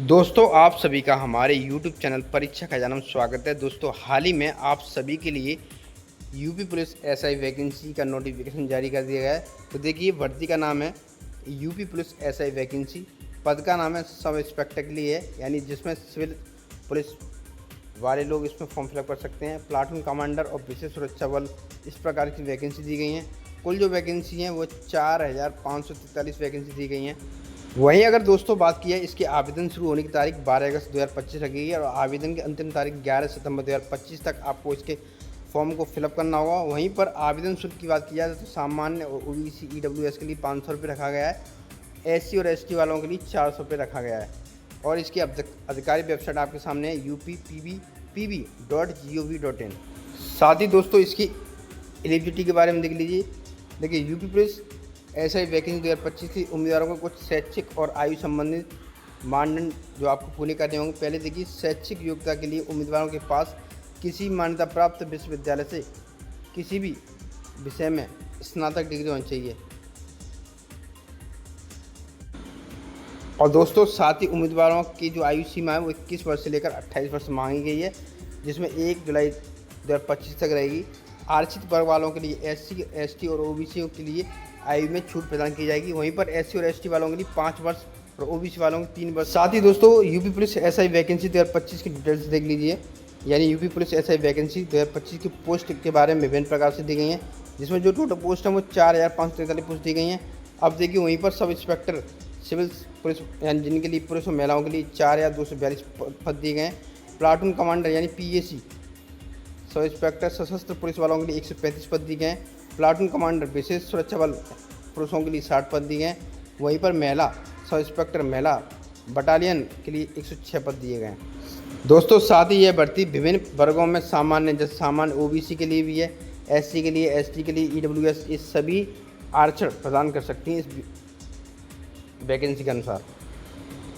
दोस्तों आप सभी का हमारे YouTube चैनल परीक्षा खजाना में स्वागत है। दोस्तों हाल ही में आप सभी के लिए यूपी पुलिस एसआई वैकेंसी का नोटिफिकेशन जारी कर दिया गया है। तो देखिए भर्ती का नाम है यूपी पुलिस एसआई वैकेंसी, पद का नाम है सब इंस्पेक्टर के लिए है, यानी जिसमें सिविल पुलिस वाले लोग इसमें फॉर्म फिलअप कर सकते हैं। प्लाटून कमांडर और विशेष सुरक्षा बल, इस प्रकार की वैकेंसी दी गई हैं। कुल जो वैकेंसी हैं वो 4543 वैकेंसी दी गई हैं। वहीं अगर दोस्तों बात की है इसके आवेदन शुरू होने की तारीख 12 अगस्त 2025 रखी गई है और आवेदन की अंतिम तारीख 11 सितंबर 2025 तक आपको इसके फॉर्म को फिलअप करना होगा। वहीं पर आवेदन शुल्क की बात की जाए तो सामान्य और ओबीसी ईडब्ल्यूएस के लिए 500 रुपये रखा गया है, एससी और एसटी वालों के लिए 400 रुपये रखा गया है। और इसकी अधिकारिक वेबसाइट आपके सामने है uppb.gov.in। साथ ही दोस्तों इसकी एलिजिबिलिटी के बारे में देख लीजिए। देखिए यूपी पुलिस एसआई वैकेंसी 2025 की उम्मीदवारों को कुछ शैक्षिक और आयु संबंधित मानदंड जो आपको पूरे करने होंगे। पहले देखिए शैक्षिक योग्यता के लिए उम्मीदवारों के पास किसी मान्यता प्राप्त विश्वविद्यालय से किसी भी विषय में स्नातक डिग्री होनी चाहिए। और दोस्तों साथ ही उम्मीदवारों की जो आयु सीमा है वो 21 वर्ष से लेकर 28 वर्ष मांगी गई है, जिसमें 1 जुलाई 2025 तक रहेगी। आरक्षित वर्ग वालों के लिए एससी, एसटी और ओबीसी के लिए आयु में छूट प्रदान की जाएगी। वहीं पर एससी और एसटी वालों के लिए 5 वर्ष और ओबीसी वालों के 3 वर्ष। साथ ही दोस्तों यूपी पुलिस एसआई वैकेंसी 2025 की डिटेल्स देख लीजिए। यानी यूपी पुलिस एसआई वैकेंसी 2025 की पोस्ट के बारे में विभिन्न प्रकार से दी गई हैं, जिसमें जो टोटल पोस्ट है वो 4543 पोस्ट दी गई हैं। अब देखिए वहीं पर सब इंस्पेक्टर सिविल पुलिस यानी जिनके लिए पुरुष और महिलाओं के लिए 4242 पद दिए गए हैं। प्लाटून कमांडर यानी पीएसी सब इंस्पेक्टर सशस्त्र पुलिस वालों के लिए 135 पद दिए गए हैं। प्लाटून कमांडर विशेष सुरक्षा बल पुरुषों के लिए 60 पद दिए गए हैं। वहीं पर महिला सब इंस्पेक्टर महिला बटालियन के लिए 106 पद दिए गए हैं। दोस्तों साथ ही यह भर्ती विभिन्न वर्गों में सामान्य, जैसे सामान्य ओबीसी के लिए भी है, एससी के लिए, एसटी के लिए, ईडब्ल्यूएस, इस सभी आरक्षण प्रदान कर सकती हैं इस वैकेंसी के अनुसार।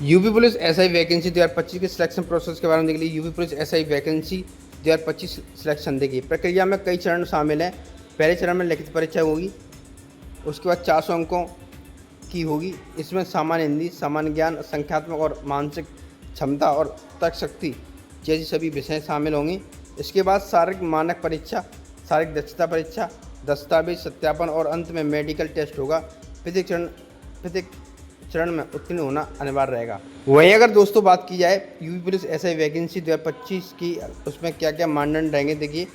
यूपी पुलिस एसआई वैकेंसी 2025 के सिलेक्शन प्रोसेस के बारे में देख लीजिए। UP police SI vacancy 2025 selection देखिए। प्रक्रिया में कई चरण शामिल हैं। पहले चरण में लिखित परीक्षा होगी, उसके बाद 400 अंकों की होगी। इसमें सामान्य हिंदी, सामान्य ज्ञान, संख्यात्मक और मानसिक क्षमता और तर्क शक्ति जैसी सभी विषय शामिल होंगी। इसके बाद शारीरिक मानक परीक्षा, शारीरिक दक्षता परीक्षा, दस्तावेज सत्यापन और अंत में मेडिकल टेस्ट होगा। प्रत्येक चरण में उत्तीर्ण होना अनिवार्य रहेगा। वहीं अगर दोस्तों बात की जाए यूपी पुलिस एसआई वैकेंसी 2025 की, उसमें क्या क्या मानदंड रहेंगे देखिए।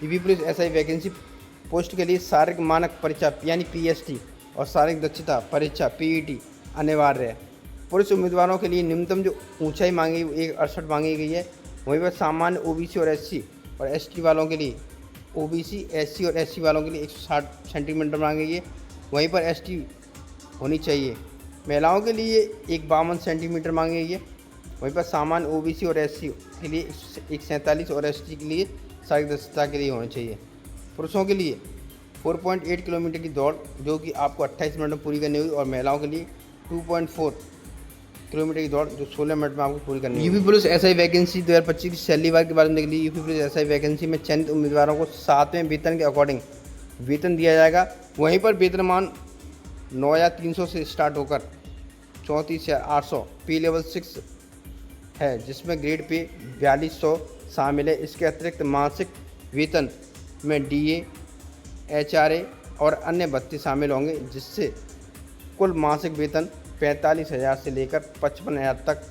UP police SI vacancy post के लिए शारीरिक मानक परीक्षा यानी पीएसटी और शारीरिक दक्षता परीक्षा पीईटी अनिवार्य है। पुरुष उम्मीदवारों के लिए न्यूनतम जो ऊंचाई मांगी 168 मांगी गई है। वहीं पर सामान्य ओबीसी और एससी और एसटी वालों के लिए ओबीसी, एससी और एससी वालों के लिए 160 सेंटीमीटर मांगी गई है। वहीं पर एसटी होनी चाहिए। महिलाओं के लिए 152 सेंटीमीटर मांगी गई है। वहीं पर सामान्य ओबीसी और एससी के लिए 147 और एसटी के लिए शारीरिक दक्षता के लिए होनी चाहिए। पुरुषों के लिए 4.8 किलोमीटर की दौड़ जो कि आपको 28 मिनट में पूरी करनी होगी, और महिलाओं के लिए 2.4 किलोमीटर की दौड़ जो 16 मिनट में आपको पूरी करनी है। यूपी पुलिस एसआई वैकेंसी 2025 की सैलरी वर्ग के बारे में देख लीजिए। यूपी पुलिस एसआई वैकेंसी में चयनित उम्मीदवारों को 7वें वेतन के अकॉर्डिंग वेतन दिया जाएगा। वहीं पर वेतनमान 9,300 से स्टार्ट होकर 34,800 पी लेवल 6 है, जिसमें ग्रेड पे 4200 शामिल है। इसके अतिरिक्त मासिक वेतन में डीए, एचआरए और अन्य भत्ते शामिल होंगे, जिससे कुल मासिक वेतन 45,000 से लेकर 55,000 तक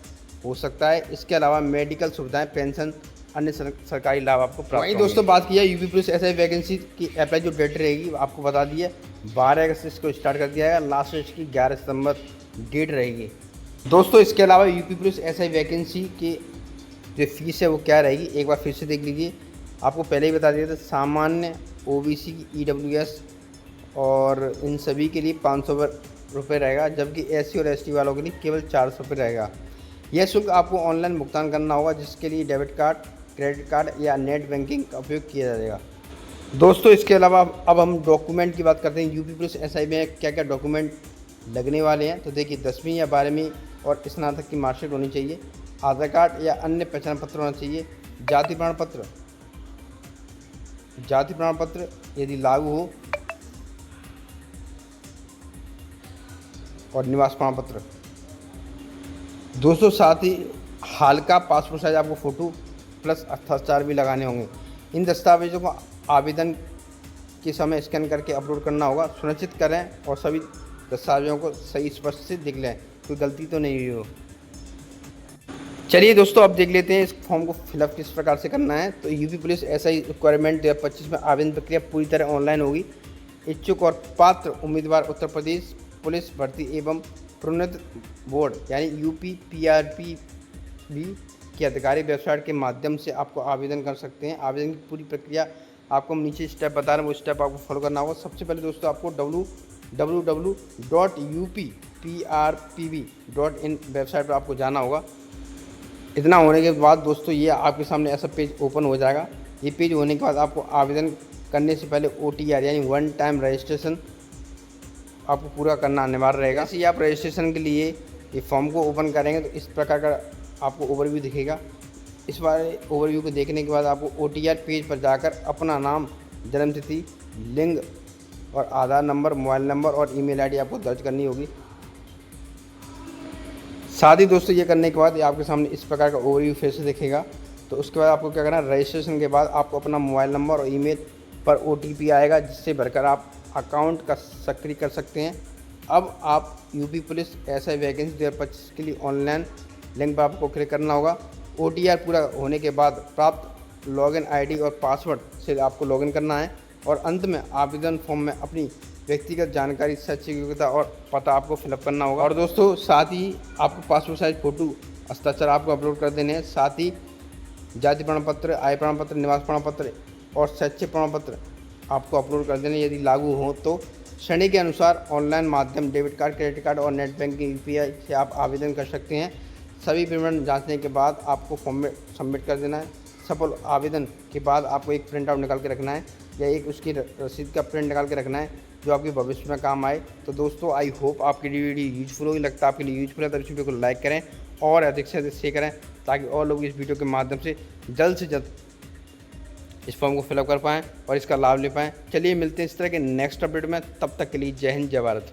हो सकता है। इसके अलावा मेडिकल सुविधाएं, पेंशन, अन्य सरकारी लाभ आपको प्राप्त होंगे। वहीं दोस्तों बात की है यूपी पुलिस एसआई वैकेंसी की अप्लाई जो डेट रहेगी आपको बता दी है, 12 अगस्त से इसको स्टार्ट कर दिया है। लास्ट डेट की 11 सितंबर डेट रहेगी। दोस्तों इसके अलावा यूपी पुलिस एसआई वैकेंसी की जो फीस है वो क्या रहेगी एक बार फिर से देख लीजिए। आपको पहले ही बता दिया था, सामान्य ओबीसी, ईडब्ल्यूएस और इन सभी के लिए 500 रुपये रहेगा, जबकि एससी और एसटी वालों के लिए केवल 400 रुपये रहेगा। यह शुल्क आपको ऑनलाइन भुगतान करना होगा, जिसके लिए डेबिट कार्ड, क्रेडिट कार्ड या नेट बैंकिंग का उपयोग किया जाएगा। दोस्तों इसके अलावा अब हम डॉक्यूमेंट की बात करते हैं। यूपी पुलिस एसआई में क्या क्या डॉक्यूमेंट लगने वाले हैं तो देखिए 10वीं या 12वीं और स्नातक की मार्कशीट होनी चाहिए। आधार कार्ड या अन्य पहचान पत्र होना चाहिए। जाति प्रमाण पत्र यदि लागू हो, और निवास प्रमाण पत्र। दोस्तों साथ ही हाल का पासपोर्ट साइज आपको फ़ोटो प्लस हस्ताक्षर भी लगाने होंगे। इन दस्तावेज़ों को आवेदन के समय स्कैन करके अपलोड करना होगा। सुनिश्चित करें और सभी दस्तावेज़ों को सही स्पष्ट से देख लें, कोई गलती तो नहीं हुई हो। चलिए दोस्तों, अब देख लेते हैं इस फॉर्म को फिलअप किस प्रकार से करना है। तो यूपी पुलिस एसआई रिक्वायरमेंट 2025 में आवेदन प्रक्रिया पूरी तरह ऑनलाइन होगी। इच्छुक और पात्र उम्मीदवार उत्तर प्रदेश पुलिस भर्ती एवं प्रोन्नत बोर्ड यानी UPPRPB की आधिकारिक वेबसाइट के माध्यम से आपको आवेदन कर सकते हैं। आवेदन की पूरी प्रक्रिया आपको हम नीचे स्टेप बता रहे हैं, वो स्टेप आपको फॉलो करना होगा। सबसे पहले दोस्तों आपको www.upprpb.in वेबसाइट पर आपको जाना होगा। इतना होने के बाद दोस्तों ये आपके सामने ऐसा पेज ओपन हो जाएगा। ये पेज होने के बाद आपको आवेदन करने से पहले OTR यानी वन टाइम रजिस्ट्रेशन आपको पूरा करना अनिवार्य रहेगा। जैसे ही आप रजिस्ट्रेशन के लिए ये फॉर्म को ओपन करेंगे तो इस प्रकार का आपको ओवरव्यू दिखेगा। इस बार ओवरव्यू को देखने के बाद आपको OTR पेज पर जाकर अपना नाम, जन्मतिथि, लिंग और आधार नंबर, मोबाइल नंबर और ईमेल आईडी आपको दर्ज करनी होगी। साथ ही दोस्तों ये करने के बाद ये आपके सामने इस प्रकार का ओवरव्यू फिर से दिखेगा। तो उसके बाद आपको क्या करना है, रजिस्ट्रेशन के बाद आपको अपना मोबाइल नंबर और ईमेल पर OTP आएगा, जिससे भरकर आप अकाउंट का सक्रिय कर सकते हैं। अब आप यूपी पुलिस एसआई वैकेंसी 2025 के लिए ऑनलाइन लिंक पर आपको क्लिक करना होगा। OTR पूरा होने के बाद प्राप्त लॉगिन ID और पासवर्ड से आपको लॉगिन करना है और अंत में आवेदन फॉर्म में अपनी व्यक्तिगत जानकारी, शैक्षिक योग्यता और पता आपको फिलअप करना होगा। और दोस्तों साथ ही आपको पासपोर्ट साइज फ़ोटो, हस्ताक्षर आपको अपलोड कर देने हैं। साथ ही जाति प्रमाण पत्र, आय प्रमाण पत्र, निवास प्रमाण पत्र और शैक्षिक प्रमाण पत्र आपको अपलोड कर देने। यदि लागू हो तो श्रेणी के अनुसार ऑनलाइन माध्यम, डेबिट कार्ड, क्रेडिट कार्ड और नेट बैंकिंग UPI से आप आवेदन कर सकते हैं। सभी विवरण जांचने के बाद आपको फॉर्म में सबमिट कर देना है। सफल आवेदन के बाद आपको एक प्रिंट आउट निकाल के रखना है या एक उसकी रसीद का प्रिंट निकाल के रखना है, जो आपके भविष्य में काम आए। तो दोस्तों आई होप आपकी वीडियो यूजफुल होगी। लगता है आपके लिए यूजफुल है तो इस वीडियो को लाइक करें और अधिक से अधिक शेयर करें, ताकि और लोग इस वीडियो के माध्यम से जल्द इस फॉर्म को फिलअप कर पाएँ और इसका लाभ ले पाएँ। चलिए मिलते हैं इस तरह के नेक्स्ट अपडेट में, तब तक के लिए जय हिंद, जय भारत।